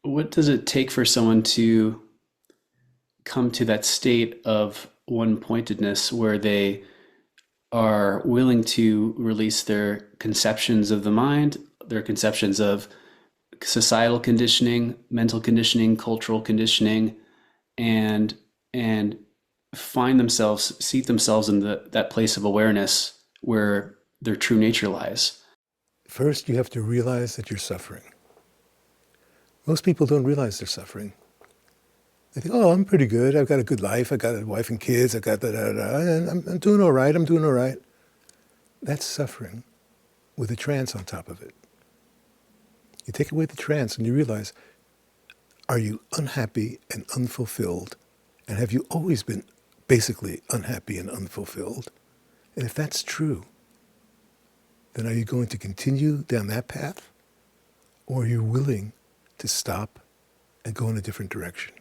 What does it take for someone to come to that state of one pointedness where they are willing to release their conceptions of the mind, their conceptions of societal conditioning, mental conditioning, cultural conditioning, and and find themselves, seat themselves in that place of awareness where their true nature lies? First, you have to realize that you're suffering. Most people don't realize they're suffering. They think, oh, I'm pretty good. I've got a good life. I've got a wife and kids. I've got da-da-da. And I'm doing all right. I'm doing all right. That's suffering with a trance on top of it. You take away the trance and you realize, are you unhappy and unfulfilled? And have you always been basically unhappy and unfulfilled? And if that's true, then are you going to continue down that path? Or are you willing to stop and go in a different direction?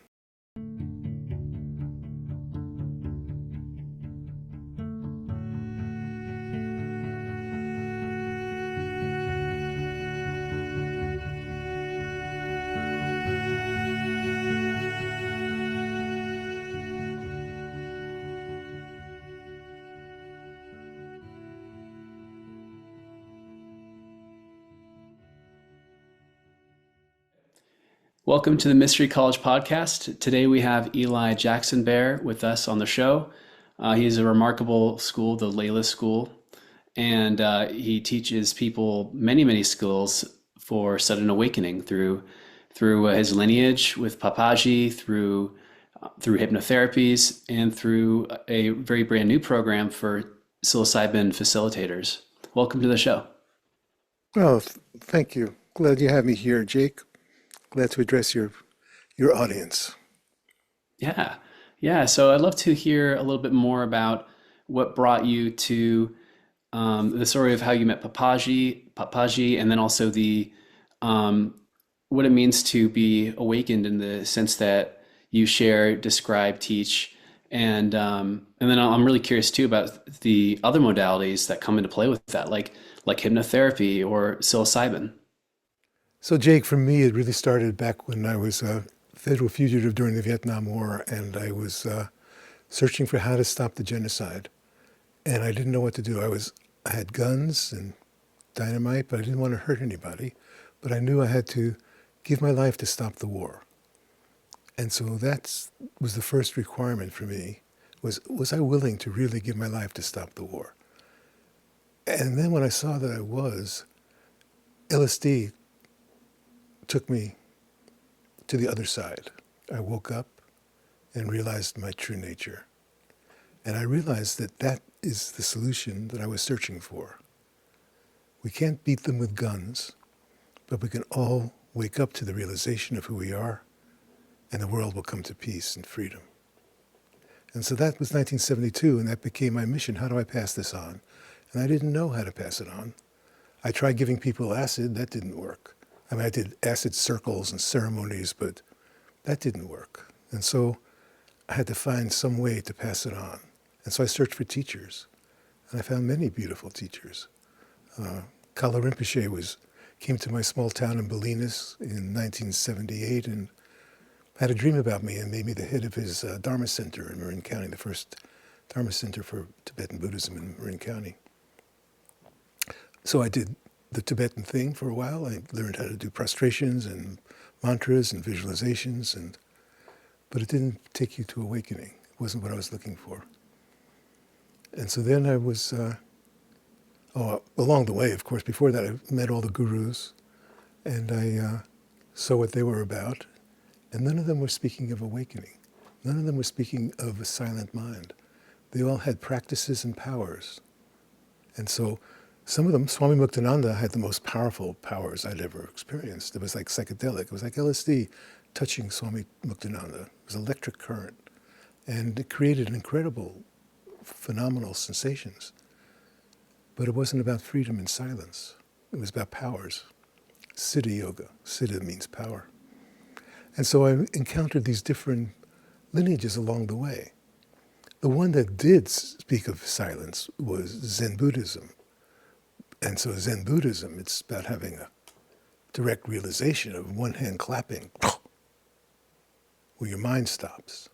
Welcome to the Mystery College Podcast. Today we have Eli Jackson Bear with us on the show. He is a remarkable school, the Leela School, and he teaches people many skills for sudden awakening through his lineage with Papaji, through hypnotherapies, and through a very brand new program for psilocybin facilitators. Welcome to the show. Well, thank you. Glad you have me here, Jake. Glad to address your audience. Yeah, yeah. So I'd love to hear a little bit more about what brought you to the story of how you met Papaji, and then also the what it means to be awakened in the sense that you share, describe, teach, and then I'm really curious too about the other modalities that come into play with that, like hypnotherapy or psilocybin. So, Jake, for me, it really started back when I was a federal fugitive during the Vietnam War, and I was searching for how to stop the genocide. And I didn't know what to do. I had guns and dynamite, but I didn't want to hurt anybody. But I knew I had to give my life to stop the war. And so that was the first requirement for me, was I willing to really give my life to stop the war? And then when I saw that I was, LSD took me to the other side. I woke up and realized my true nature. And I realized that that is the solution that I was searching for. We can't beat them with guns, but we can all wake up to the realization of who we are, and the world will come to peace and freedom. And so that was 1972, and that became my mission. How do I pass this on? And I didn't know how to pass it on. I tried giving people acid. That didn't work. I mean, I did acid circles and ceremonies, but that didn't work. And so I had to find some way to pass it on. And so I searched for teachers, and I found many beautiful teachers. Kala Rinpoche came to my small town in Bolinas in 1978 and had a dream about me and made me the head of his Dharma Center in Marin County, the first Dharma Center for Tibetan Buddhism in Marin County. So I did the Tibetan thing for a while. I learned how to do prostrations and mantras and visualizations, but it didn't take you to awakening. It wasn't what I was looking for. And so then I was, along the way, of course, before that I met all the gurus, and I saw what they were about, and none of them were speaking of awakening. None of them were speaking of a silent mind. They all had practices and powers. And so some of them, Swami Muktananda had the most powerful powers I'd ever experienced. It was like psychedelic. It was like LSD touching Swami Muktananda. It was electric current. And it created incredible, phenomenal sensations. But it wasn't about freedom and silence. It was about powers. Siddha yoga. Siddha means power. And so I encountered these different lineages along the way. The one that did speak of silence was Zen Buddhism. And so Zen Buddhism, it's about having a direct realization of one hand clapping where your mind stops.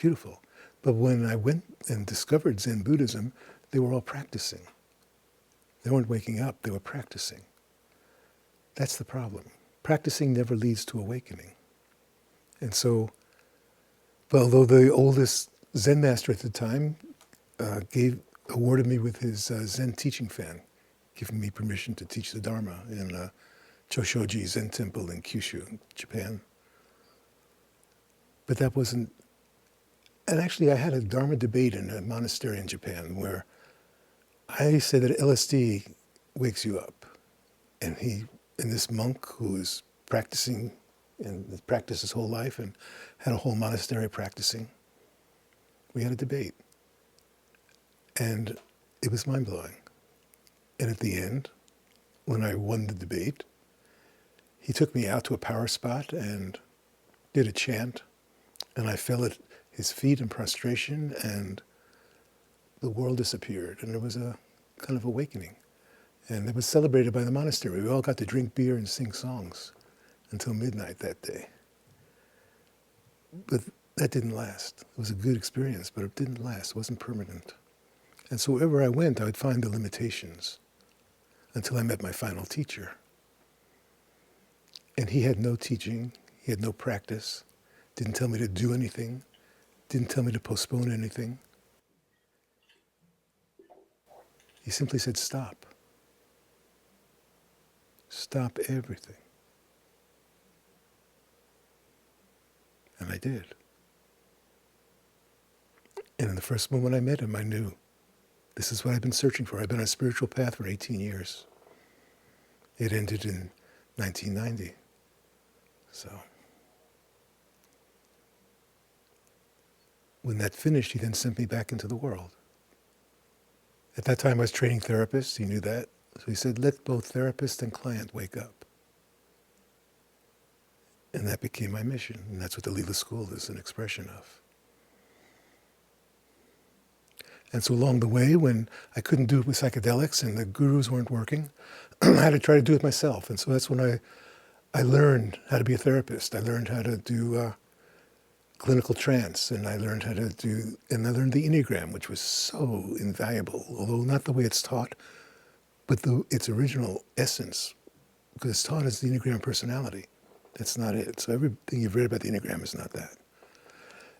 Beautiful. But when I went and discovered Zen Buddhism, they were all practicing. They weren't waking up, they were practicing. That's the problem. Practicing never leads to awakening. And so, although the oldest Zen master at the time awarded me with his Zen teaching fan, giving me permission to teach the Dharma in Choshoji Zen Temple in Kyushu, Japan. But that wasn't, and actually I had a Dharma debate in a monastery in Japan where I said that LSD wakes you up. And this monk who was practicing and practiced his whole life and had a whole monastery practicing, we had a debate. And it was mind-blowing. And at the end, when I won the debate, he took me out to a power spot and did a chant, and I fell at his feet in prostration, and the world disappeared, and there was a kind of awakening. And it was celebrated by the monastery. We all got to drink beer and sing songs until midnight that day. But that didn't last. It was a good experience, but it didn't last. It wasn't permanent. And so wherever I went, I would find the limitations until I met my final teacher. And he had no teaching, he had no practice, didn't tell me to do anything, didn't tell me to postpone anything. He simply said, stop. Stop everything. And I did. And in the first moment I met him, I knew this is what I've been searching for. I've been on a spiritual path for 18 years. It ended in 1990. So when that finished, he then sent me back into the world. At that time I was training therapists, he knew that. So he said, let both therapist and client wake up. And that became my mission. And that's what the Leela School is an expression of. And so along the way, when I couldn't do it with psychedelics and the gurus weren't working, I had to try to do it myself. And so that's when I learned how to be a therapist. I learned how to do clinical trance, and I learned the Enneagram, which was so invaluable, although not the way it's taught, but its original essence, because it's taught as the Enneagram personality. That's not it. So everything you've read about the Enneagram is not that.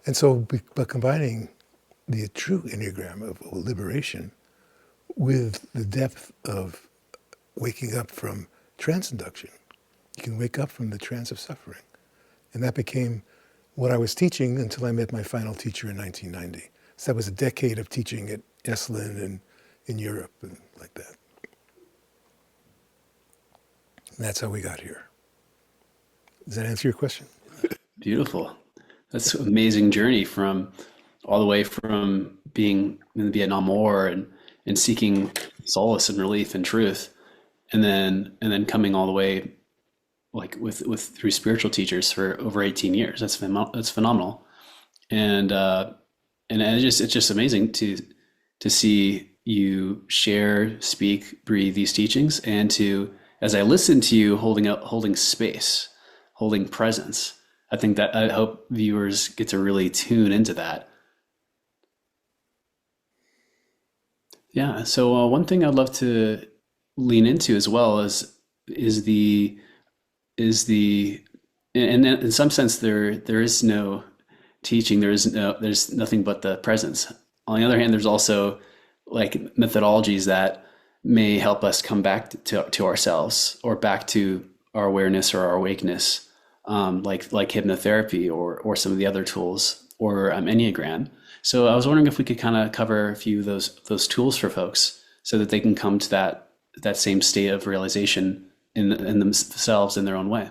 And so by combining the true Enneagram of liberation with the depth of waking up from trance induction, you can wake up from the trance of suffering. And that became what I was teaching until I met my final teacher in 1990. So that was a decade of teaching at Ashland and in Europe and like that. And that's how we got here. Does that answer your question? Beautiful. That's an amazing journey from all the way from being in the Vietnam War and seeking solace and relief and truth, and then coming all the way like with through spiritual teachers for over 18 years. That's phenomenal. And it's just amazing to see you share, speak, breathe these teachings, and to, as I listen to you holding space, holding presence. I think that I hope viewers get to really tune into that. Yeah. So one thing I'd love to lean into as well is the is the and in some sense there is no teaching, there's nothing but the presence. On the other hand, there's also like methodologies that may help us come back to ourselves or back to our awareness or our awakeness, like hypnotherapy or some of the other tools or Enneagram. So I was wondering if we could kind of cover a few of those tools for folks so that they can come to that same state of realization in themselves in their own way.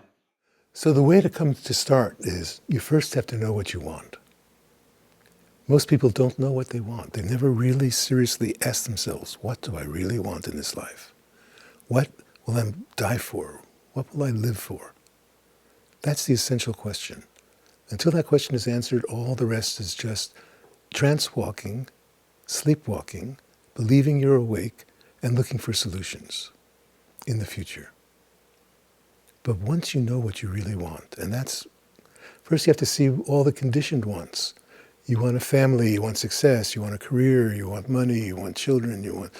So the way to come to start is you first have to know what you want. Most people don't know what they want. They never really seriously ask themselves, what do I really want in this life? What will I die for? What will I live for? That's the essential question. Until that question is answered, all the rest is just trance walking, sleepwalking, believing you're awake, and looking for solutions in the future. But once you know what you really want, and that's, First, you have to see all the conditioned wants. You want a family, you want success, you want a career, you want money, you want children, you want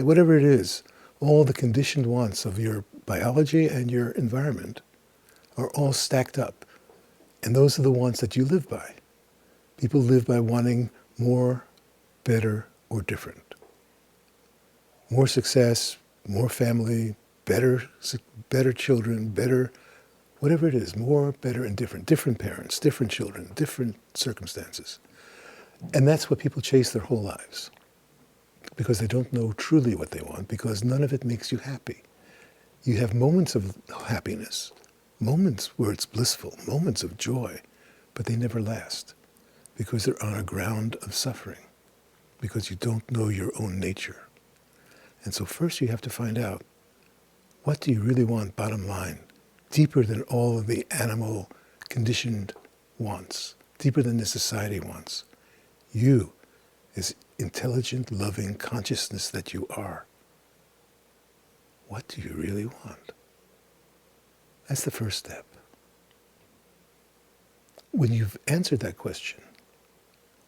whatever it is. All the conditioned wants of your biology and your environment are all stacked up. And those are the wants that you live by. People live by wanting more, better, or different. More success, more family, better children, better, whatever it is, more, better, and different. Different parents, different children, different circumstances. And that's what people chase their whole lives because they don't know truly what they want, because none of it makes you happy. You have moments of happiness, moments where it's blissful, moments of joy, but they never last because they're on a ground of suffering, because you don't know your own nature. And so first you have to find out, what do you really want, bottom line, deeper than all of the animal conditioned wants, deeper than the society wants? You, as intelligent, loving consciousness that you are, what do you really want? That's the first step. When you've answered that question,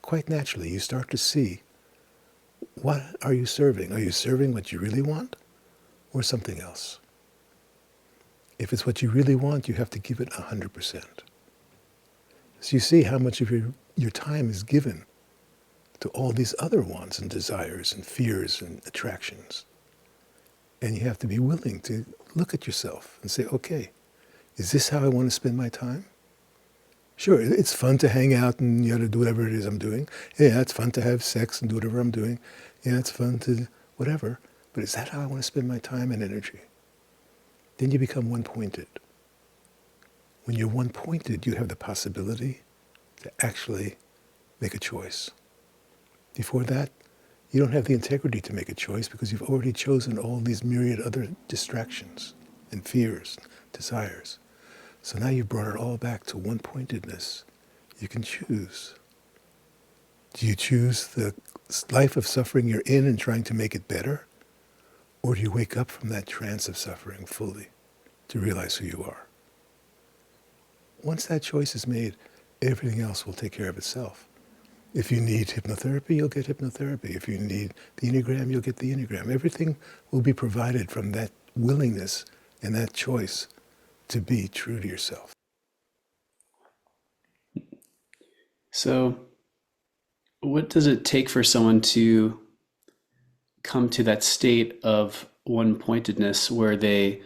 quite naturally you start to see, what are you serving? Are you serving what you really want or something else? If it's what you really want, you have to give it 100%. So you see how much of your time is given to all these other wants and desires and fears and attractions. And you have to be willing to look at yourself and say, okay, is this how I want to spend my time? Sure, it's fun to hang out and do whatever it is I'm doing. Yeah, it's fun to have sex and do whatever I'm doing. Yeah, it's fun to whatever. But is that how I want to spend my time and energy? Then you become one-pointed. When you're one-pointed, you have the possibility to actually make a choice. Before that, you don't have the integrity to make a choice because you've already chosen all these myriad other distractions and fears, desires. So now you've brought it all back to one-pointedness. You can choose. Do you choose the life of suffering you're in and trying to make it better? Or do you wake up from that trance of suffering fully to realize who you are? Once that choice is made, everything else will take care of itself. If you need hypnotherapy, you'll get hypnotherapy. If you need the Enneagram, you'll get the Enneagram. Everything will be provided from that willingness and that choice to be true to yourself. So, what does it take for someone to come to that state of one-pointedness where they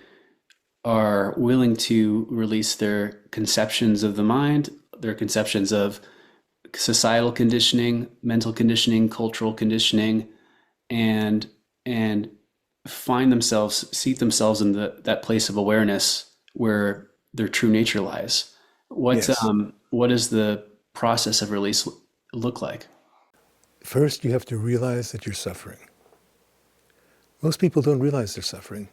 are willing to release their conceptions of the mind, their conceptions of societal conditioning, mental conditioning, cultural conditioning, and find themselves, seat themselves in that place of awareness where their true nature lies? Yes. What does the process of release look like? First, you have to realize that you're suffering. Most people don't realize they're suffering.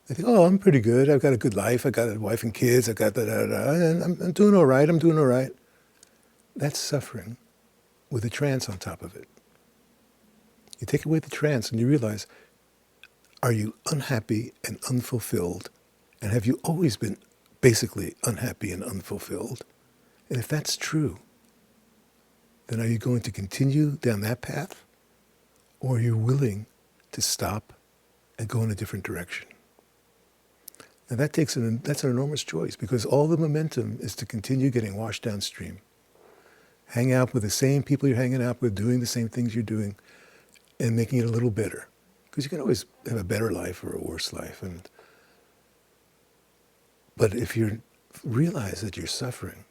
They think, oh, I'm pretty good. I've got a good life. I've got a wife and kids. I've got and I'm doing all right. I'm doing all right. That's suffering with a trance on top of it. You take away the trance and you realize, are you unhappy and unfulfilled? And have you always been basically unhappy and unfulfilled? And if that's true, then are you going to continue down that path? Or are you willing to stop and go in a different direction? Now that's an enormous choice because all the momentum is to continue getting washed downstream. Hang out with the same people you're hanging out with, doing the same things you're doing, and making it a little better. Because you can always have a better life or a worse life. But if you realize that you're suffering,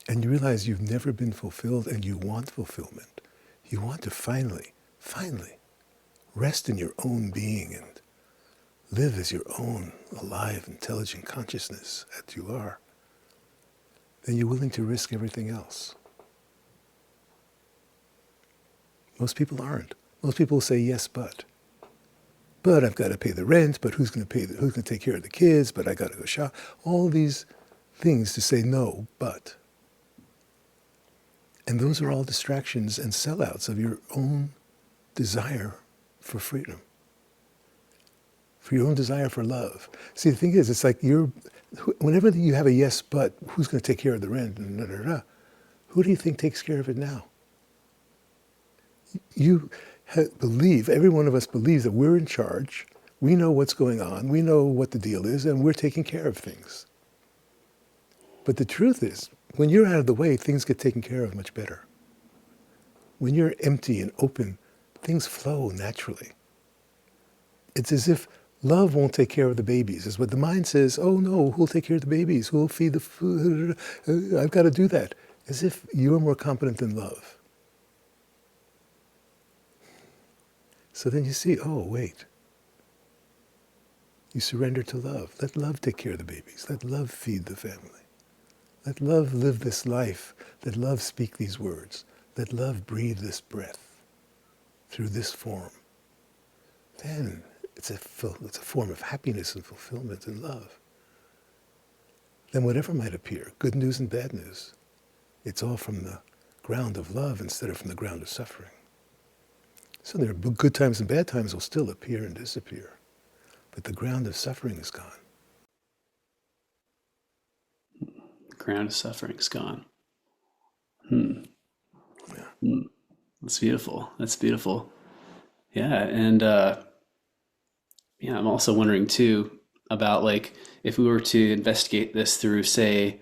and you realize you've never been fulfilled and you want fulfillment, you want to finally rest in your own being and live as your own alive, intelligent consciousness that you are, then you're willing to risk everything else. Most people aren't. Most people say yes, but I've got to pay the rent, but who's going to take care of the kids, but I got to go shop. All these things to say no, but. And those are all distractions and sellouts of your own desire for freedom, for your own desire for love. See, the thing is, it's like Whenever you have a yes, but who's going to take care of the rent? Da, da, da. Who do you think takes care of it now? You believe, every one of us believes that we're in charge. We know what's going on. We know what the deal is, and we're taking care of things. But the truth is, when you're out of the way, things get taken care of much better. When you're empty and open, things flow naturally. It's as if love won't take care of the babies. Is what the mind says, oh no, who'll take care of the babies? Who'll feed the food? I've got to do that. As if you're more competent than love. So then you see, oh wait. You surrender to love. Let love take care of the babies. Let love feed the family. Let love live this life. Let love speak these words. Let love breathe this breath through this form. Then it's a form of happiness and fulfillment and love. Then whatever might appear, good news and bad news, it's all from the ground of love instead of from the ground of suffering. So there are good times and bad times will still appear and disappear, but the ground of suffering is gone. The ground of suffering is gone. Hmm. Yeah. Hmm. That's beautiful. That's beautiful. Yeah, and yeah, I'm also wondering too about like if we were to investigate this through, say,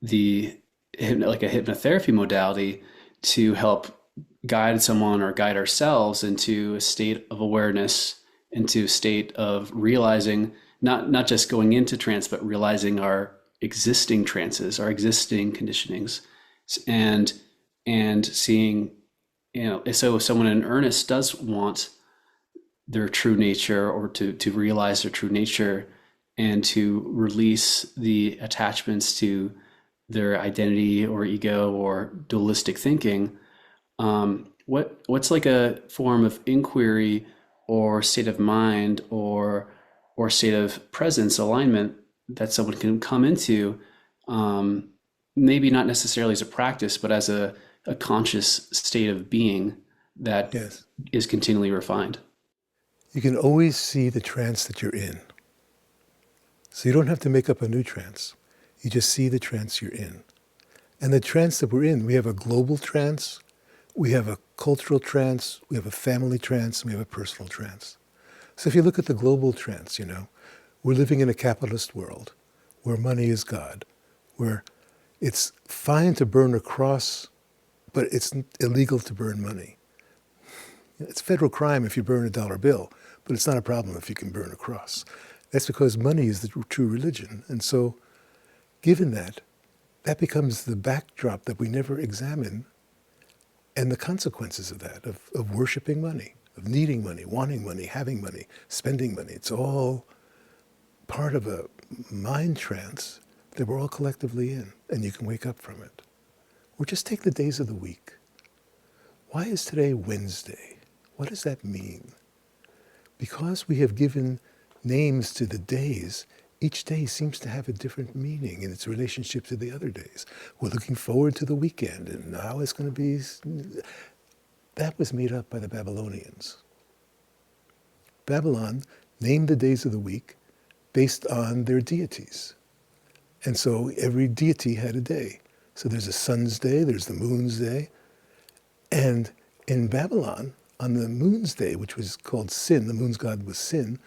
the like a hypnotherapy modality to help guide someone or guide ourselves into a state of awareness, into a state of realizing not just going into trance, but realizing our existing trances, our existing conditionings, and seeing, so if someone in earnest does want their true nature or to realize their true nature and to release the attachments to their identity or ego or dualistic thinking, what's like a form of inquiry or state of mind or state of presence alignment that someone can come into, maybe not necessarily as a practice, but as a conscious state of being that Yes. is continually refined. You can always see the trance that you're in. So you don't have to make up a new trance. You just see the trance you're in. And the trance that we're in, we have a global trance, we have a cultural trance, we have a family trance, and we have a personal trance. So if you look at the global trance, we're living in a capitalist world where money is God, where it's fine to burn a cross, but it's illegal to burn money. It's federal crime if you burn a dollar bill, but it's not a problem if you can burn a cross. That's because money is the true religion. And so, given that, that becomes the backdrop that we never examine, and the consequences of that, of worshiping money, of needing money, wanting money, having money, spending money. It's all part of a mind trance that we're all collectively in, and you can wake up from it. Or just take the days of the week. Why is today Wednesday? What does that mean? Because we have given names to the days, each day seems to have a different meaning in its relationship to the other days. We're looking forward to the weekend, and now it's going to be... That was made up by the Babylonians. Babylon named the days of the week based on their deities. And so every deity had a day. So there's a sun's day, there's the moon's day. And in Babylon, on the moon's day, which was called Sin, the moon's god was Sin,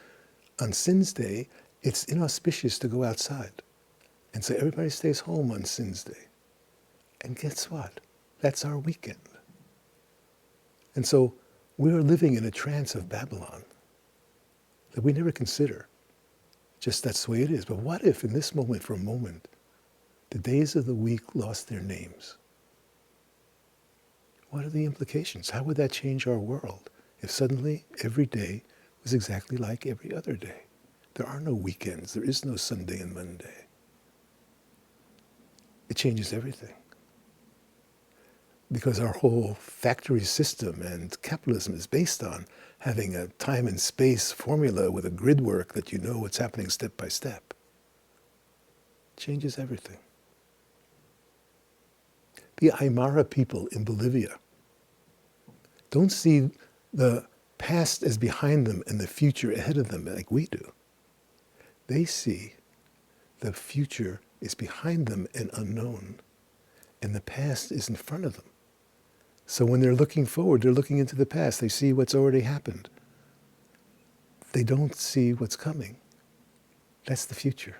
on Sin's day, it's inauspicious to go outside. And so everybody stays home on Sin's day. And guess what? That's our weekend. And so we're living in a trance of Babylon that we never consider. Just that's the way it is. But what if in this moment, for a moment, the days of the week lost their names? What are the implications? How would that change our world if suddenly every day was exactly like every other day? There are no weekends. There is no Sunday and Monday. It changes everything. Because our whole factory system and capitalism is based on having a time and space formula with a grid work that you know what's happening step by step. It changes everything. The Aymara people in Bolivia don't see the past as behind them and the future ahead of them like we do. They see the future is behind them and unknown, and the past is in front of them. So when they're looking forward, they're looking into the past. They see what's already happened. They don't see what's coming. That's the future.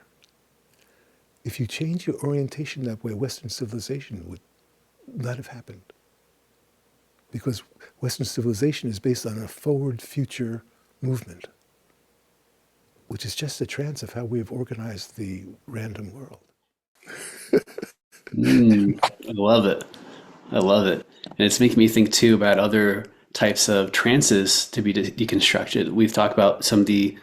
If you change your orientation that way, Western civilization would not have happened. Because Western civilization is based on a forward future movement, which is just a trance of how we have organized the random world. I love it. I love it. And it's making me think too about other types of trances to be deconstructed. We've talked about some of the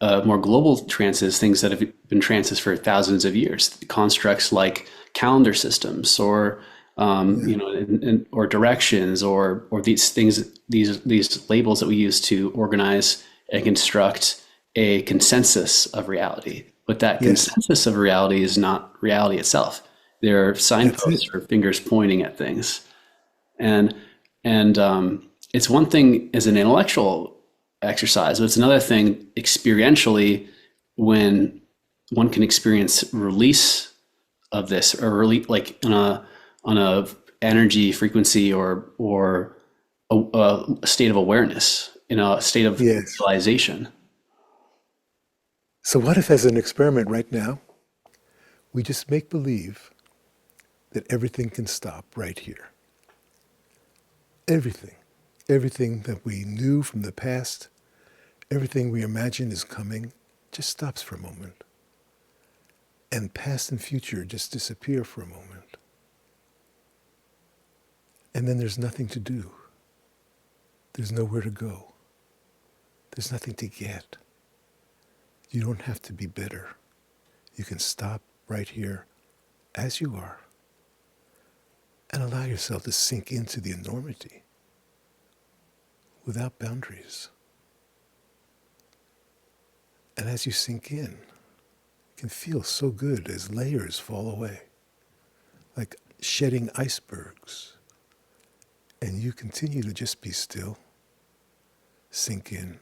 more global trances, things that have been trances for thousands of years, constructs like calendar systems or Yeah. or directions or these things, these labels that we use to organize and construct a consensus of reality. But that Yes, consensus of reality is not reality itself. They're that's signposts it. or fingers pointing at things. And it's one thing as an intellectual exercise, but it's another thing experientially when one can experience release of this or really like on a energy frequency or a state of awareness, a state of Yes. realization. So what if as an experiment right now, we just make believe that everything can stop right here? Everything. Everything that we knew from the past, everything we imagine is coming, just stops for a moment. And past and future just disappear for a moment. And then there's nothing to do. There's nowhere to go. There's nothing to get. You don't have to be better. You can stop right here as you are and allow yourself to sink into the enormity without boundaries. And as you sink in, it can feel so good as layers fall away, like shedding icebergs. And you continue to just be still, sink in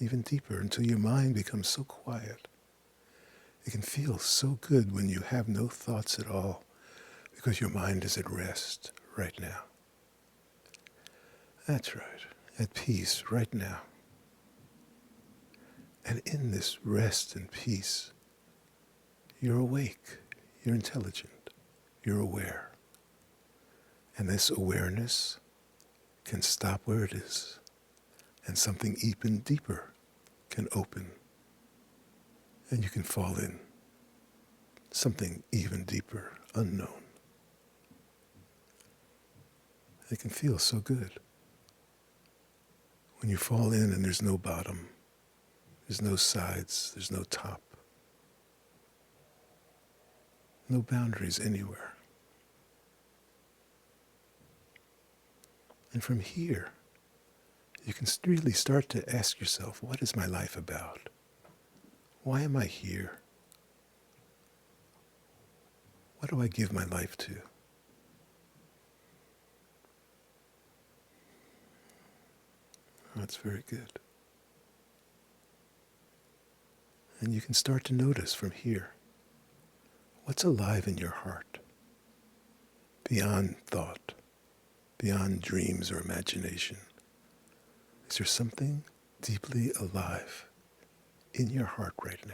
even deeper until your mind becomes so quiet. It can feel so good when you have no thoughts at all because your mind is at rest right now. That's right, at peace right now. And in this rest and peace, you're awake, you're intelligent, you're aware. And this awareness can stop where it is, and something even deeper can open, and you can fall in, something even deeper, unknown. It can feel so good when you fall in and there's no bottom, there's no sides, there's no top, no boundaries anywhere. And from here, you can really start to ask yourself, what is my life about? Why am I here? What do I give my life to? Oh, that's very good. And you can start to notice from here, what's alive in your heart, beyond thought, beyond dreams or imagination? Is there something deeply alive in your heart right now?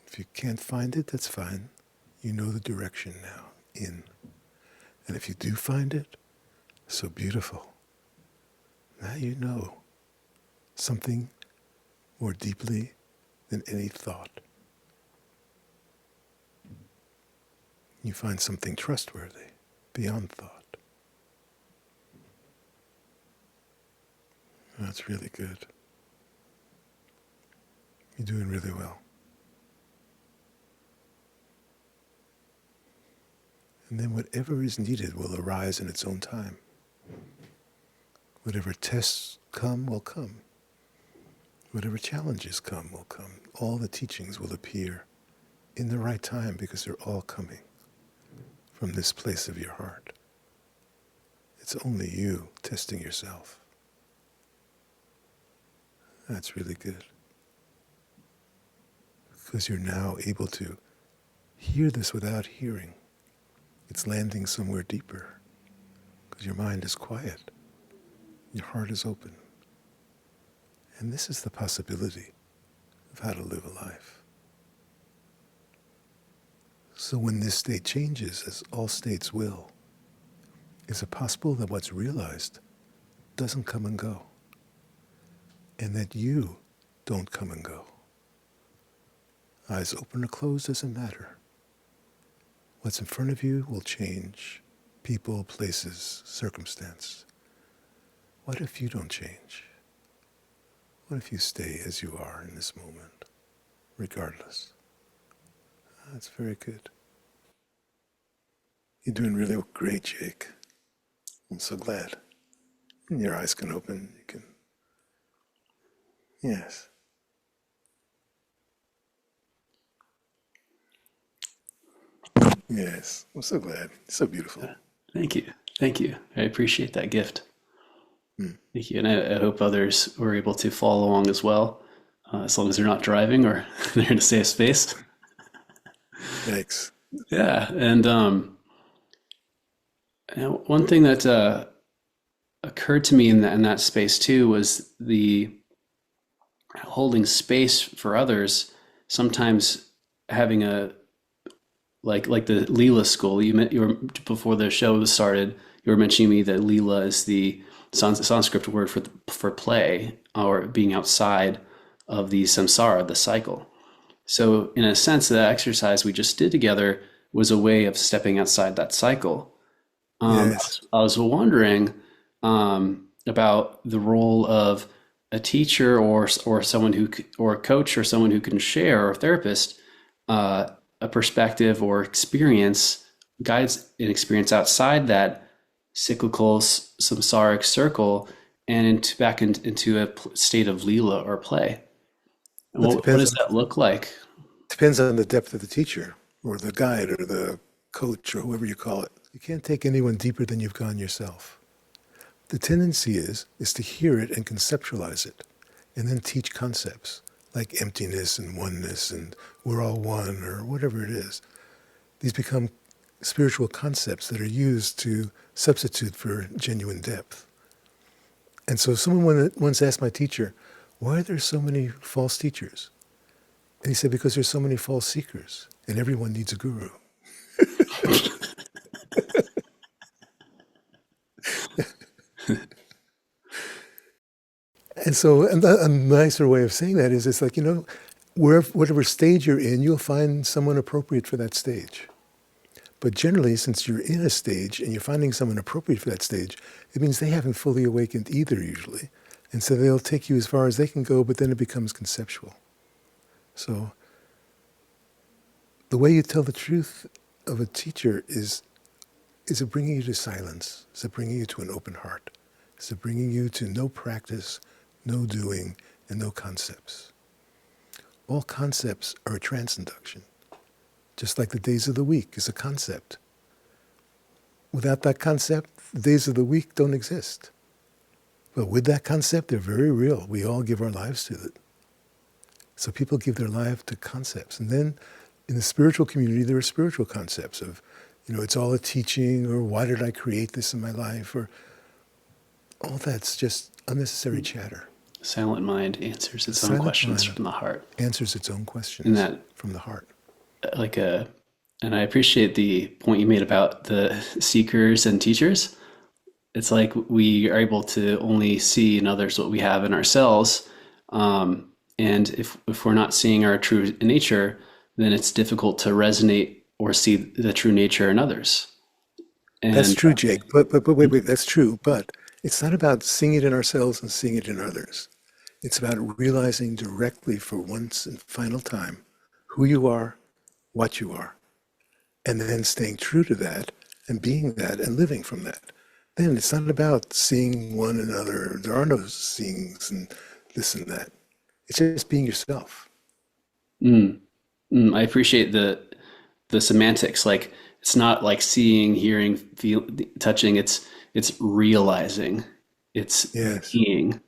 If you can't find it, that's fine. You know the direction now, in. And if you do find it, so beautiful. Now you know something more deeply than any thought. You find something trustworthy, beyond thought. That's really good. You're doing really well. And then whatever is needed will arise in its own time. Whatever tests come will come. Whatever challenges come will come. All the teachings will appear in the right time because they're all coming from this place of your heart. It's only you testing yourself. That's really good. because you're now able to hear this without hearing. It's landing somewhere deeper because your mind is quiet, your heart is open. And this is the possibility of how to live a life. So when this state changes, as all states will, is it possible that what's realized doesn't come and go, and that you don't come and go? Eyes open or closed doesn't matter. What's in front of you will change. People, places, circumstance. What if you don't change? What if you stay as you are in this moment, regardless? That's very good. You're doing really great, Jake. I'm so glad. And your eyes can open. You can. Yes. Yes. I'm so glad. So beautiful. Thank you. Thank you. I appreciate that gift. Mm. Thank you. And I hope others were able to follow along as well, as long as they're not driving or they're in a safe space. Thanks. Yeah. And one thing that occurred to me in that space too was the holding space for others, sometimes having a like the Leela School. You were before the show started. You were mentioning me that Leela is the Sanskrit word for play or being outside of the samsara, the cycle. So in a sense, the exercise we just did together was a way of stepping outside that cycle. Yes. I was wondering about the role of a teacher or someone or a coach or someone who can share or a therapist a perspective or experience, guides an experience outside that cyclical samsaric circle and into a state of lila or play. And Well, what does that look like? depends on the depth of the teacher or the guide or the coach or whoever you call it. You can't take anyone deeper than you've gone yourself. The tendency is to hear it and conceptualize it, and then teach concepts like emptiness and oneness and we're all one or whatever it is. These become spiritual concepts that are used to substitute for genuine depth. And so someone once asked my teacher, why are there so many false teachers? And he said, because there's so many false seekers, and everyone needs a guru. And so a nicer way of saying that is it's like, whatever stage you're in, you'll find someone appropriate for that stage. But generally, since you're in a stage and you're finding someone appropriate for that stage, it means they haven't fully awakened either usually. And so they'll take you as far as they can go, but then it becomes conceptual. So the way you tell the truth of a teacher is it bringing you to silence? Is it bringing you to an open heart? Is it bringing you to no practice, no doing, and no concepts? All concepts are a trance induction. Just like the days of the week is a concept. Without that concept, the days of the week don't exist. But with that concept, they're very real. We all give our lives to it. So people give their life to concepts. And then in the spiritual community, there are spiritual concepts of, it's all a teaching, or why did I create this in my life, or all that's just unnecessary chatter. Silent mind answers its own Silent questions mind from the heart. answers its own questions And that from the heart. And I appreciate the point you made about the seekers and teachers. It's like we are able to only see in others what we have in ourselves. And if we're not seeing our true nature, then it's difficult to resonate or see the true nature in others. And That's true, Jake. But wait, that's true. But it's not about seeing it in ourselves and seeing it in others. It's about realizing directly for once and final time who you are, what you are, and then staying true to that and being that and living from that. Then it's not about seeing one another. There are no seeings and this and that. It's just being yourself. I appreciate the semantics. Like it's not like seeing, hearing, feel, touching. It's realizing. It's Yes. being.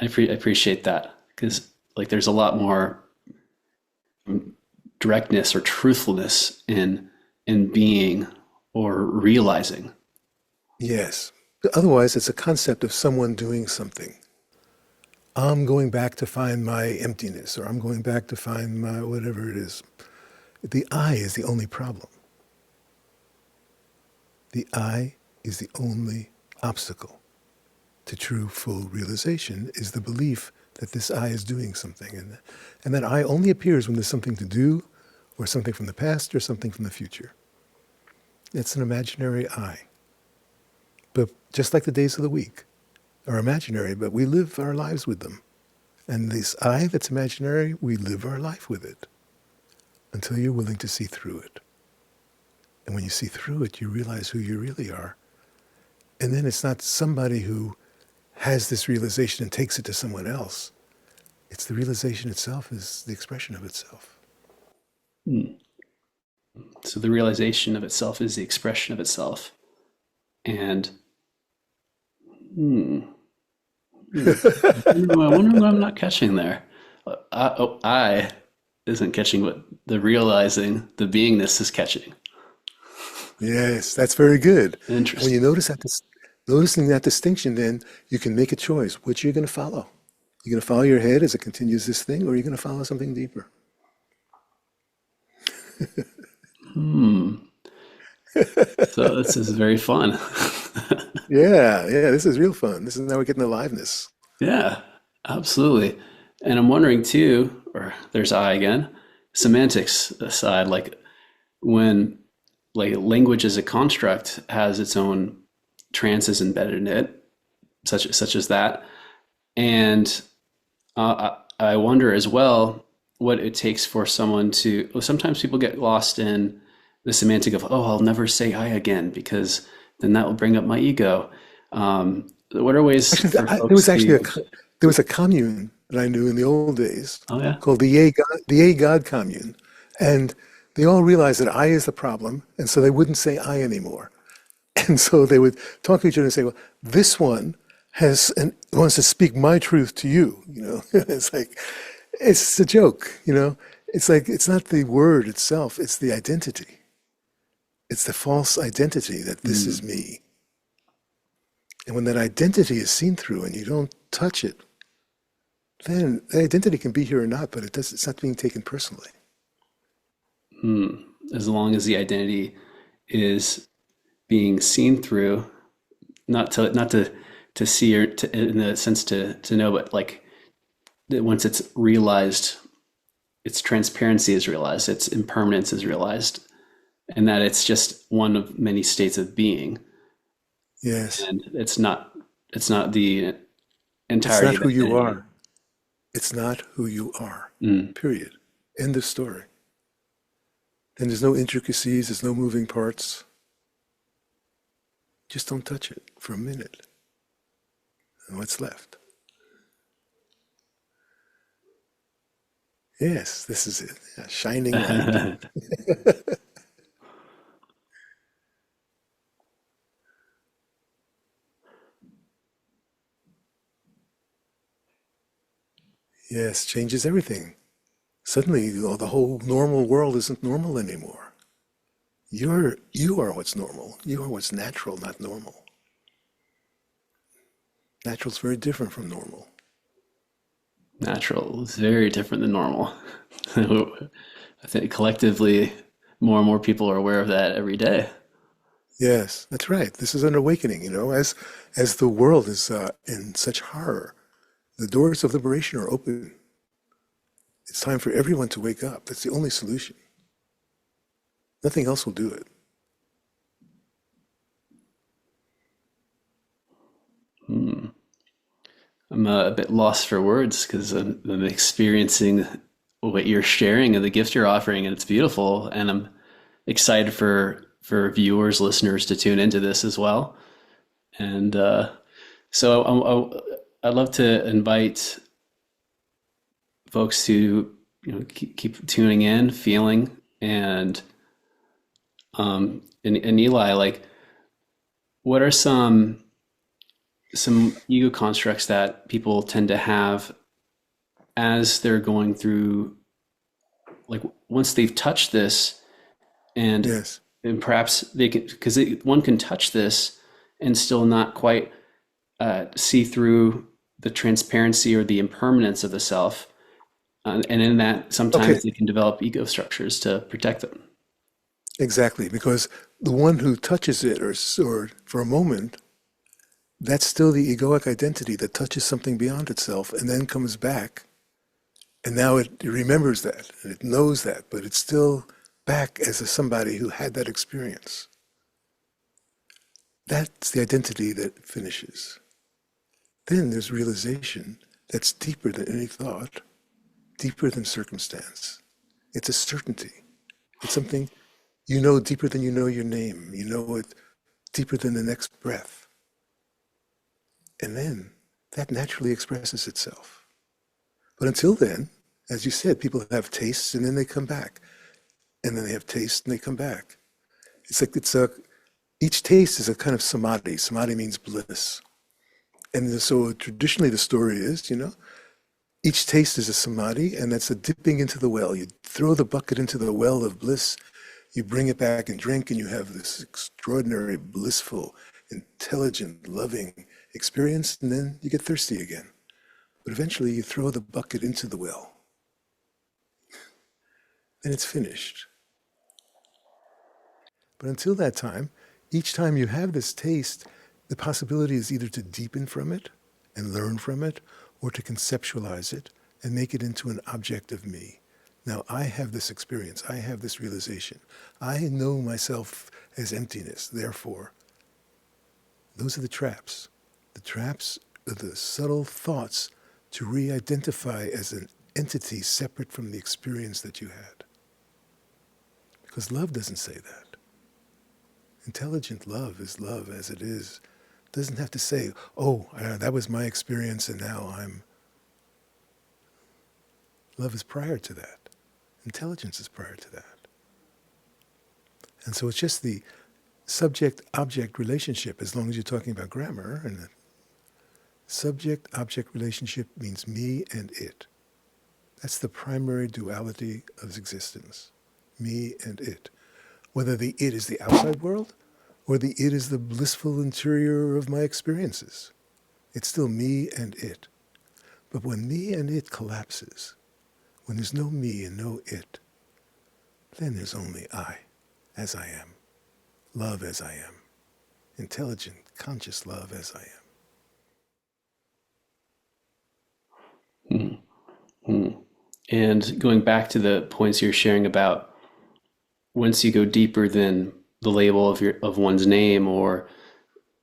I appreciate that because like there's a lot more directness or truthfulness in being or realizing. Yes. Otherwise, it's a concept of someone doing something. I'm going back to find my emptiness, or I'm going back to find my whatever it is. The I is the only problem. The I is the only obstacle to true full realization is the belief that this I is doing something. And that I only appears when there's something to do, or something from the past, or something from the future. It's an imaginary I. But just like the days of the week are imaginary, but we live our lives with them. And this I that's imaginary, we live our life with it until you're willing to see through it. And when you see through it, you realize who you really are. And then it's not somebody who has this realization and takes it to someone else. It's the realization itself is the expression of itself. Hmm. So the realization of itself is the expression of itself. And hmm, I wonder what I'm not catching there. I isn't catching what the realizing, the beingness is catching. Yes, that's very good. And when you Interesting. notice noticing that distinction, then you can make a choice. Which you're going to follow. You're going to follow your head as it continues this thing, or you're going to follow something deeper. Hmm. So this is very fun. Yeah, yeah, this is real fun. This is now we're getting aliveness. Yeah, absolutely. And I'm wondering too, or there's I again, semantics aside, like when like language as a construct has its own trances embedded in it, such as that. And I wonder as well what it takes for someone to. Well, sometimes people get lost in the semantic of, oh, I'll never say I again because then that will bring up my ego. What are ways Actually, for there folks was actually to? there was a commune that I knew in the old days Oh yeah. called the A God commune, and they all realized that I is the problem, and so they wouldn't say I anymore. And so they would talk to each other and say, "Well, this one wants to speak my truth to you." It's like it's a joke. It's like it's not the word itself; it's the identity. It's the false identity that this is Hmm. me. And when that identity is seen through and you don't touch it, then the identity can be here or not, but it's not being taken personally. Hmm. As long as the identity is being seen through, not to see or to, in the sense to know, but like that once it's realized, its transparency is realized, its impermanence is realized, and that it's just one of many states of being, Yes. and it's not the It's entirety not of who you identity. are. It's not who you are. Mm. Period. End of story. And there's no intricacies, there's no moving parts. Just don't touch it for a minute. And what's left? Yes, this is it. Yeah, shining light. Yes, changes everything. Suddenly, the whole normal world isn't normal anymore. You are what's normal. You are what's natural, not normal. Natural is very different from normal. Natural is very different than normal. I think collectively, more and more people are aware of that every day. Yes, that's right. This is an awakening, as the world is in such horror. The doors of liberation are open. It's time for everyone to wake up. That's the only solution. Nothing else will do it. Hmm. I'm a bit lost for words because I'm experiencing what you're sharing and the gift you're offering, and it's beautiful. And I'm excited for viewers, listeners to tune into this as well. And so I'd love to invite folks to keep tuning in, feeling, and Eli, like, what are some ego constructs that people tend to have as they're going through like once they've touched this, and Yes. and perhaps they can, because one can touch this and still not quite see through the transparency or the impermanence of the self. And in that, Okay, sometimes they can develop ego structures to protect them. exactly. Because the one who touches it, or for a moment, that's still the egoic identity that touches something beyond itself and then comes back. And now it remembers that and it knows that, but it's still back as somebody who had that experience. That's the identity that finishes. Then there's realization that's deeper than any thought, deeper than circumstance. It's a certainty. It's something you know deeper than you know your name. You know it deeper than the next breath. And then that naturally expresses itself. But until then, as you said, people have tastes and then they come back. And then they have tastes and they come back. It's like each taste is a kind of samadhi. Samadhi means bliss. And so traditionally the story is, each taste is a samadhi, and that's a dipping into the well. You throw the bucket into the well of bliss, you bring it back and drink, and you have this extraordinary, blissful, intelligent, loving experience, and then you get thirsty again. But eventually you throw the bucket into the well, and it's finished. But until that time, each time you have this taste, the possibility is either to deepen from it and learn from it, or to conceptualize it and make it into an object of me. Now, I have this experience. I have this realization. I know myself as emptiness. Therefore, those are the traps. The traps are the subtle thoughts to re-identify as an entity separate from the experience that you had. Because love doesn't say that. Intelligent love is love as it is. It doesn't have to say, oh, that was my experience and now I'm... Love is prior to that. Intelligence is prior to that. And so it's just the subject-object relationship, as long as you're talking about grammar. And the subject-object relationship means me and it. That's the primary duality of existence. Me and it. Whether the it is the outside world or the it is the blissful interior of my experiences. It's still me and it. But when me and it collapses, when there's no me and no it, then there's only I, as I am, love as I am, intelligent, conscious love as I Hmm. Hmm. And going back to the points you're sharing about once you go deeper than the label of one's name or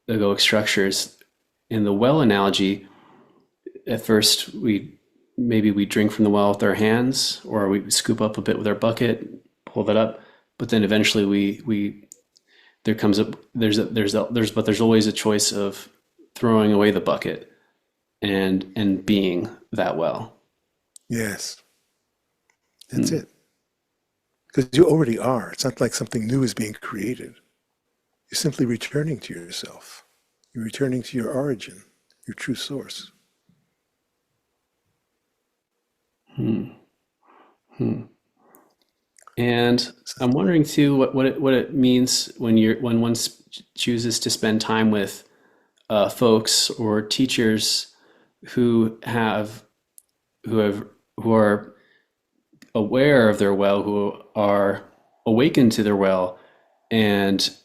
egoic structures, in the well analogy, at first we drink from the well with our hands, or we scoop up a bit with our bucket, pull that up, but then eventually we there comes up there's always a choice of throwing away the bucket and being that well. am. Yes, that's Hmm. it. Because you already are. It's not like something new is being created. You're simply returning to yourself. You're returning to your origin, your true source. Hmm. Hmm. And I'm wondering too what it means when one chooses to spend time with folks or teachers who have who have who are aware of their well, who are awakened to their well, and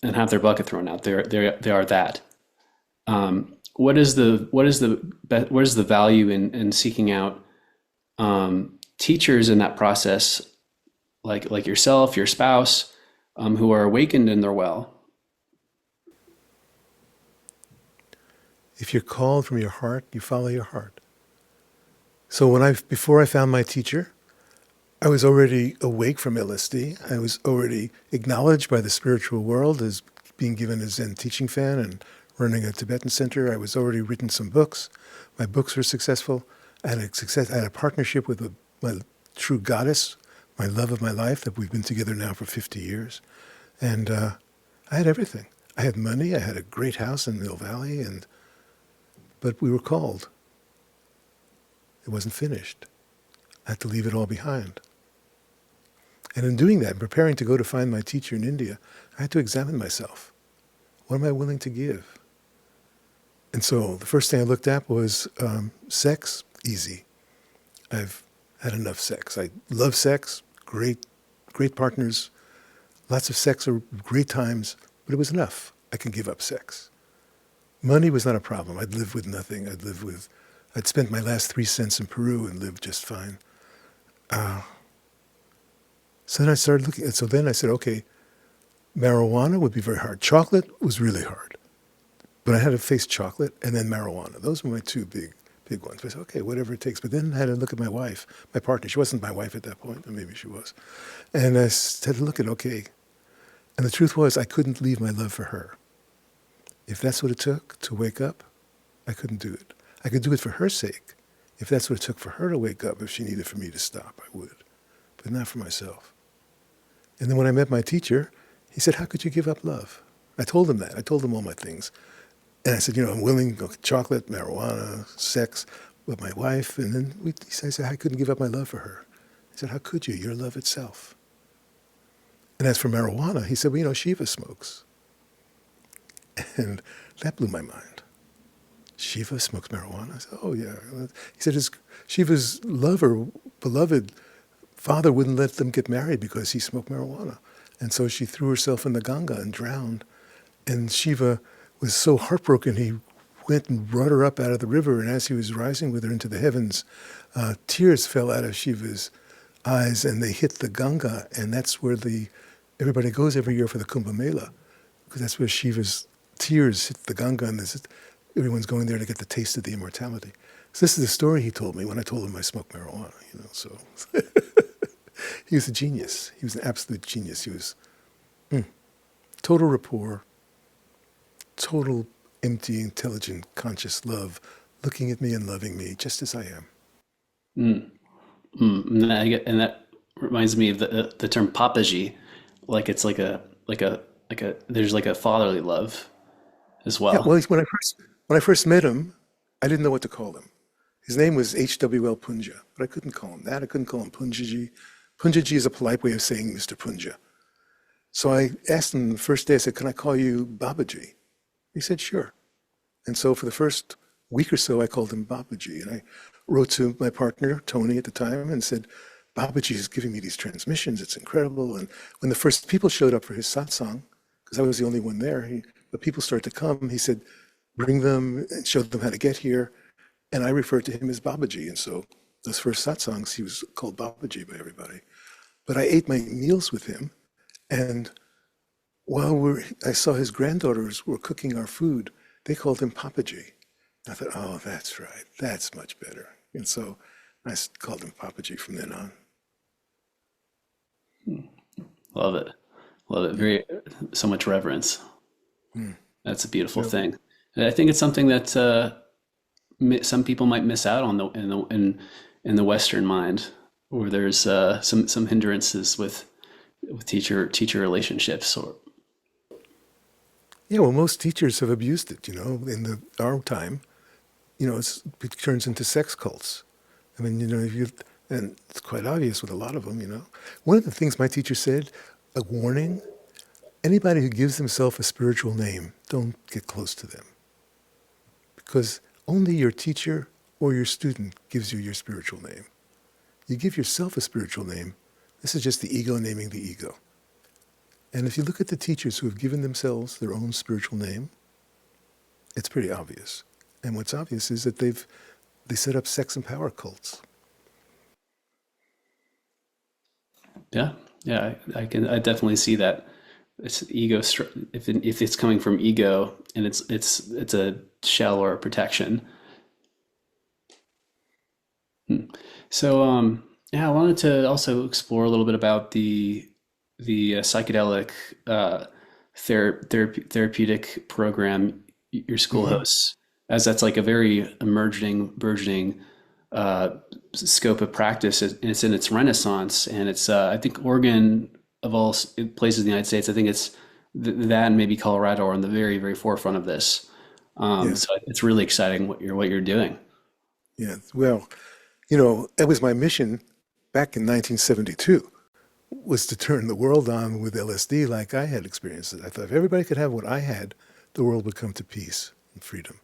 have their bucket thrown out. They are that. What is the value in seeking out teachers in that process, like yourself, your spouse, who are awakened in their well? If you're called from your heart, you follow your heart. So before I found my teacher, I was already awake from LSD. I was already acknowledged by the spiritual world as being given a Zen teaching fan and running a Tibetan center. I was already written some books. My books were successful. I had a partnership with my true goddess, my love of my life, that we've been together now for 50 years. And I had everything. I had money. I had a great house in Mill Valley, but we were called. It wasn't finished. I had to leave it all behind. And in doing that, preparing to go to find my teacher in India, I had to examine myself. What am I willing to give? And so the first thing I looked at was sex, easy. I've had enough sex. I love sex, great partners, lots of sex or great times, but it was enough. I can give up sex. Money was not a problem. I'd live with nothing. I'd spent my last 3 cents in Peru and lived just fine. Uh, so then I started looking, and so then I said, okay, marijuana would be very hard. Chocolate was really hard. But I had to face chocolate and then marijuana. Those were my two big ones. I said, okay, whatever it takes. But then I had to look at my wife, my partner. She wasn't my wife at that point, or maybe she was. And I had to look at, okay. And the truth was, I couldn't leave my love for her. If that's what it took to wake up, I couldn't do it. I could do it for her sake. If that's what it took for her to wake up, if she needed for me to stop, I would. But not for myself. And then when I met my teacher, he said, how could you give up love? I told him that. I told him all my things. And I said, I'm willing to go chocolate, marijuana, sex with my wife. And then he said, I couldn't give up my love for her. I said, how could you? You're love itself. And as for marijuana, he said, well, Shiva smokes. And that blew my mind. Shiva smokes marijuana? I said, oh, yeah. He said Shiva's beloved father wouldn't let them get married because he smoked marijuana. And so she threw herself in the Ganga and drowned. And Shiva was so heartbroken, he went and brought her up out of the river. And as he was rising with her into the heavens, tears fell out of Shiva's eyes and they hit the Ganga. And that's where everybody goes every year for the Kumbh Mela, because that's where Shiva's tears hit the Ganga, and everyone's going there to get the taste of the immortality. So this is the story he told me when I told him I smoked marijuana, so. He was a genius. He was an absolute genius. He was total rapport, total empty, intelligent, conscious love, looking at me and loving me just as I am. Mm, and that reminds me of the term papaji, like it's like a there's like a fatherly love as Yeah, well. well, when I first met him, I didn't know what to call him. His name was H.W.L. Punja, but I couldn't call him that. I couldn't call him Punjaji. Punjaji is a polite way of saying Mr. Punja. So I asked him the first day, I said, can I call you Babaji? He said, sure. And so for the first week or so, I called him Babaji. And I wrote to my partner, Tony, at the time, and said, Babaji is giving me these transmissions. It's incredible. And when the first people showed up for his satsang, because I was the only one there, but people started to come, he said, bring them and show them how to get here. And I referred to him as Babaji. And so those first satsangs, he was called Babaji by everybody. But I ate my meals with him. And while I saw his granddaughters were cooking our food, they called him Papaji. I thought, oh, that's right. That's much better. And so I called him Papaji from then on. Love it. Love it. Very, so much reverence. Mm. That's a beautiful Yep. thing. And I think it's something that some people might miss out on in the Western mind, where there's some hindrances with teacher relationships. Or Yeah, well, most teachers have abused it, in our time, it turns into sex cults. I mean, and it's quite obvious with a lot of them. One of the things my teacher said, a warning, anybody who gives themselves a spiritual name, don't get close to them. Because only your teacher or your student gives you your spiritual name. You give yourself a spiritual name, this is just the ego naming the ego. And if you look at the teachers who have given themselves their own spiritual name, it's pretty obvious. And what's obvious is that they set up sex and power cults. yeah, yeah, I definitely see that. It's if it's coming from ego and it's a shell or a protection. Hmm. So yeah, I wanted to also explore a little bit about the psychedelic uh, therapeutic program your school Hmm. hosts, as that's like a very emerging, burgeoning uh, scope of practice. It's in its renaissance, and it's I think Oregon of all places in the United States, I think it's that and maybe Colorado are on the very, very forefront of this. Yeah, So it's really exciting what you're doing. yeah. Well, that was my mission back in 1972. was to turn the world on with LSD like I had experienced it. I thought if everybody could have what I had, the world would come to peace and freedom.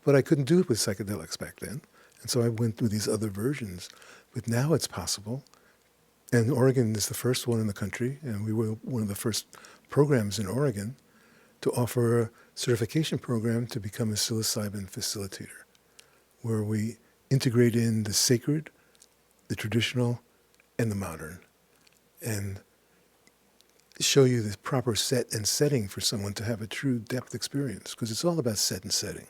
But I couldn't do it with psychedelics back then. And so I went through these other versions. But now it's possible. And Oregon is the first one in the country, and we were one of the first programs in Oregon to offer a certification program to become a psilocybin facilitator, where we integrate in the sacred, the traditional, and the modern, and show you the proper set and setting for someone to have a true depth experience, because it's all about set and setting.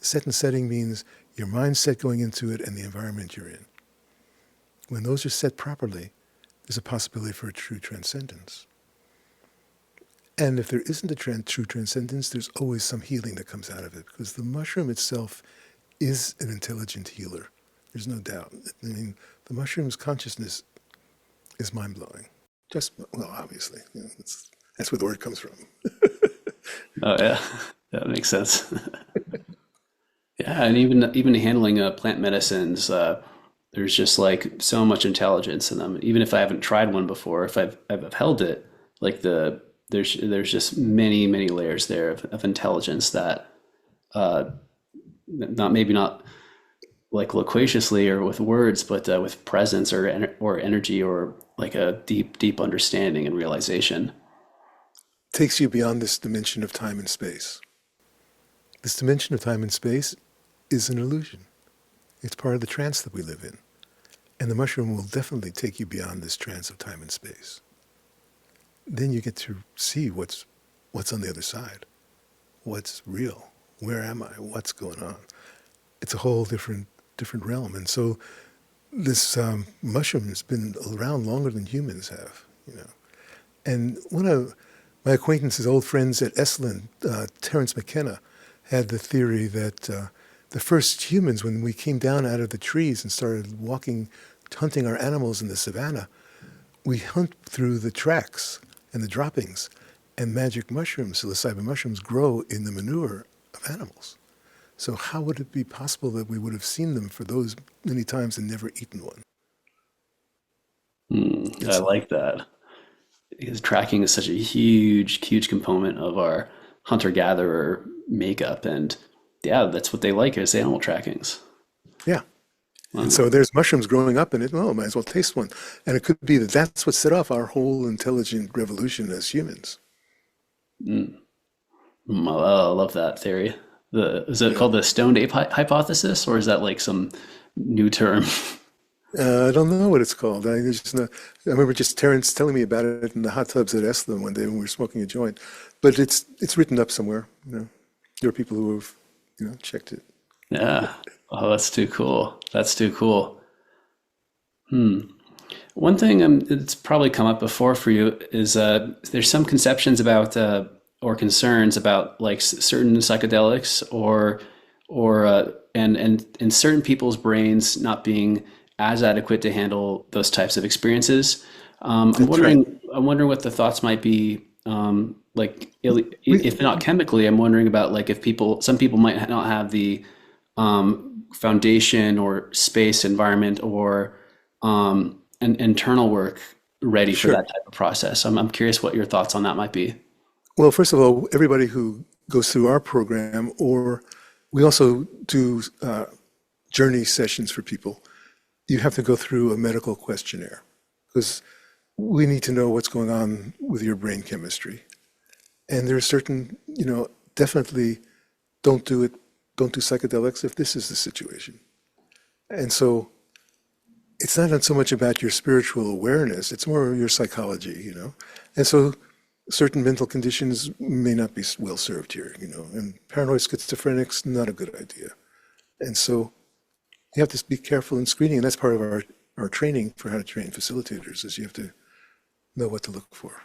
Set and setting means your mindset going into it and the environment you're in. When those are set properly, there's a possibility for a true transcendence. And if there isn't a true transcendence, there's always some healing that comes out of it, because the mushroom itself is an intelligent healer. There's no doubt. I mean, the mushroom's consciousness is mind-blowing. Just, well, obviously, that's where the word comes from. Oh yeah, that makes sense. Yeah, and even handling plant medicines, there's just like so much intelligence in them. Even if I haven't tried one before, if I've held it, like there's just many layers there of intelligence that not like loquaciously or with words, but with presence or energy or like a deep understanding and realization. Takes you beyond this dimension of time and space. This dimension of time and space is an illusion. It's part of the trance that we live in. And the mushroom will definitely take you beyond this trance of time and space. Then you get to see what's on the other side. What's real? Where am I? What's going on? It's a whole different realm. And so this mushroom has been around longer than humans have, you know. And one of my acquaintances, old friends at Ashland, Terence McKenna, had the theory that the first humans, when we came down out of the trees and started walking, hunting our animals in the savannah, we hunt through the tracks and the droppings, and magic mushrooms, psilocybin mushrooms, grow in the manure of animals. So how would it be possible that we would have seen them for those many times and never eaten one? I It's, like that because tracking is such a huge component of our hunter-gatherer makeup, and yeah, that's what they like is animal trackings. yeah. And Wow. so there's mushrooms growing up in it. Oh, might as well taste one. And it could be that that's what set off our whole intelligent revolution as humans. I love that theory. Is it Yeah. called the stoned ape hypothesis, or is that like some new term? I don't know what it's called. I remember just Terrence telling me about it in the hot tubs at Esalen one day when we were smoking a joint. But it's written up somewhere. You know, there are people who have checked it. Yeah. Oh, that's too cool. That's too cool. One thing it's probably come up before for you is there's some conceptions about or concerns about like certain psychedelics or and in certain people's brains not being as adequate to handle those types of experiences. That's right. I'm wondering what the thoughts might be. Like We, if not chemically, I'm wondering about like if some people might not have the foundation or space environment or an internal work ready for sure. that type of process. I'm curious what your thoughts on that might be. Well, first of all, everybody who goes through our program, or we also do journey sessions for people, you have to go through a medical questionnaire because we need to know what's going on with your brain chemistry. And there are certain, definitely don't do it, don't do psychedelics if this is the situation. And so it's not so much about your spiritual awareness, it's more your psychology. And so certain mental conditions may not be well served here. And paranoid schizophrenics, not a good idea. And so you have to be careful in screening, and that's part of our training for how to train facilitators, is you have to know what to look for.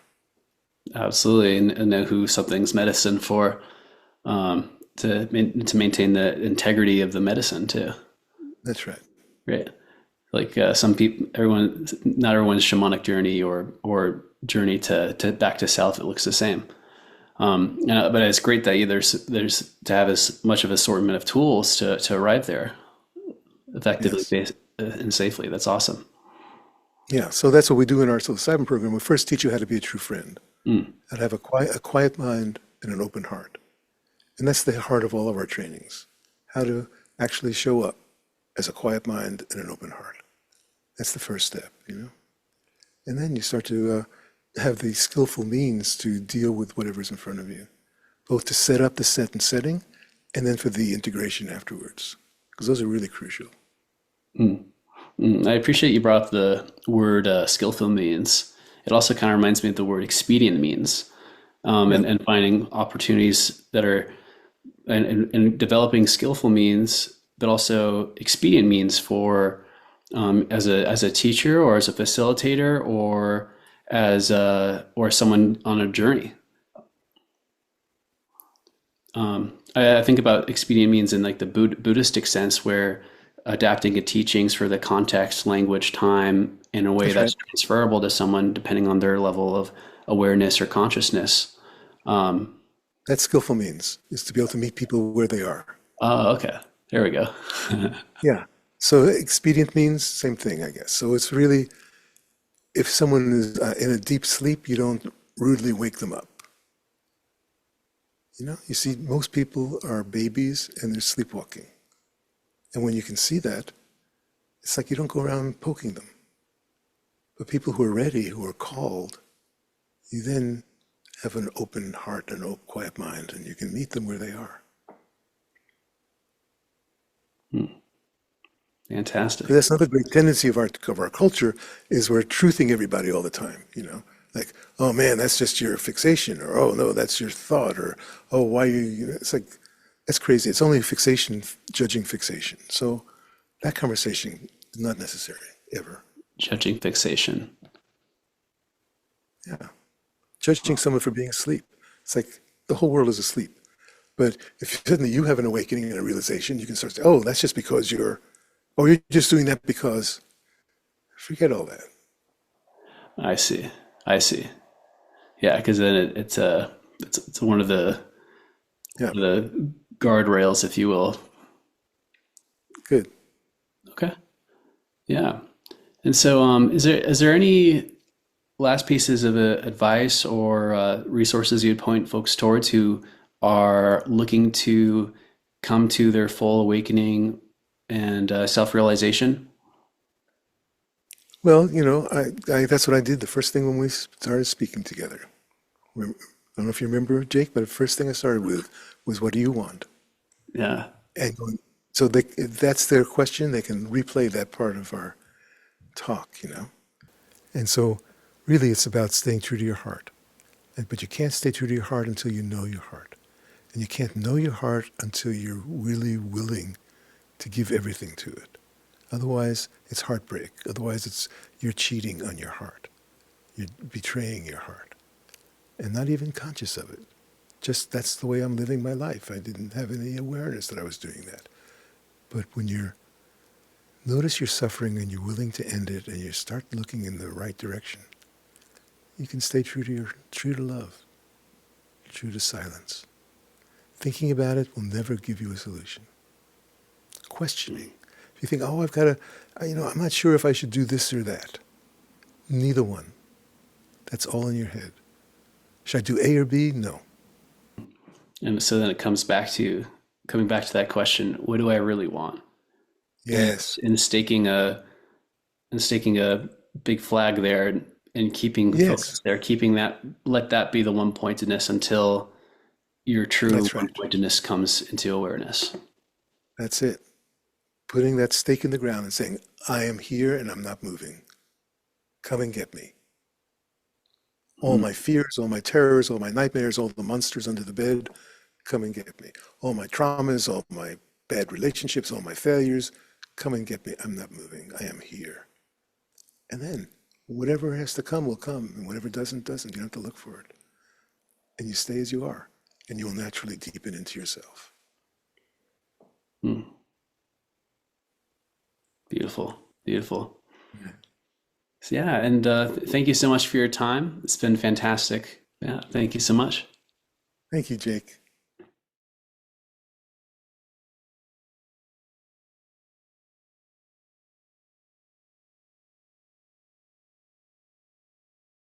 Absolutely, and know who something's medicine for, to maintain the integrity of the medicine too. That's right. Right. Like some people, not everyone's shamanic journey or journey to back to self, it looks the same. But it's great that there's to have as much of assortment of tools to arrive there effectively Yes. and safely. That's awesome. Yeah, so that's what we do in our psilocybin program. We first teach you how to be a true friend, Mm, how to have a quiet mind and an open heart. And that's the heart of all of our trainings, how to actually show up as a quiet mind and an open heart. That's the first step, you know? And then you start to have the skillful means to deal with whatever's in front of you, both to set up the set and setting, and then for the integration afterwards, because those are really crucial. mm, I appreciate you brought up the word skillful means. It also kind of reminds me of the word expedient means, Yeah, and finding opportunities that are and developing skillful means, but also expedient means for as a teacher or as a facilitator or as or someone on a journey. I think about expedient means in like the Buddhistic sense, where adapting the teachings for the context, language, time in a way that's right. that's transferable to someone depending on their level of awareness or consciousness. Um, That's skillful means, is to be able to meet people where they are. oh, okay. There we go. Yeah. So expedient means same thing, I guess. So it's really, if someone is in a deep sleep, you don't rudely wake them up. You know, you see, most people are babies and they're sleepwalking. And when you can see that, it's like you don't go around poking them. But people who are ready, who are called, you then have an open heart and a quiet mind, and you can meet them where they are. Because Fantastic. that's another great tendency of our culture is we're truthing everybody all the time. You know, like, oh man, that's just your fixation, or oh no, that's your thought, or oh why it's like that's crazy. It's only fixation judging fixation. So that conversation is not necessary ever. Judging fixation. Yeah, judging someone for being asleep. It's like the whole world is asleep. But if suddenly you have an awakening and a realization, you can start to say, oh, that's just because you're just doing that because, forget all that. I see. I see. Yeah, because then it's one of Yeah, the guardrails, if you will. good. Okay. Yeah. And so, is there any last pieces of advice or resources you'd point folks towards who are looking to come to their full awakening and self-realization? Well, you know, that's what I did the first thing when we started speaking together. I don't know if you remember, Jake, but the first thing I started with was, "What do you want?" Yeah. And so if that's their question, they can replay that part of our talk, you know. And so, really, it's about staying true to your heart. But you can't stay true to your heart until you know your heart, and you can't know your heart until you're really willing to give everything to it. Otherwise, it's heartbreak. Otherwise, you're cheating on your heart. You're betraying your heart, and not even conscious of it. Just that's the way I'm living my life. I didn't have any awareness that I was doing that. But when you notice you're suffering and you're willing to end it and you start looking in the right direction, you can stay true to love, true to silence. Thinking about it will never give you a solution. Questioning. If you think, oh, I'm not sure if I should do this or that. Neither one. That's all in your head. Should I do A or B? No. And so then it comes back to coming back to that question, what do I really want? And Yes. and staking a big flag there and keeping focus Yes. there, keeping that, let that be the one pointedness until your true That's one right. pointedness comes into awareness. That's it. Putting that stake in the ground and saying, I am here and I'm not moving. Come and get me. All Mm. my fears, all my terrors, all my nightmares, all the monsters under the bed, come and get me. All my traumas, all my bad relationships, all my failures, come and get me. I'm not moving. I am here. And then whatever has to come will come, and whatever doesn't, doesn't. You don't have to look for it. And you stay as you are, and you'll naturally deepen into yourself. Mm. Beautiful, beautiful. So yeah, and thank you so much for your time. It's been fantastic. Yeah, thank you so much. Thank you, Jake.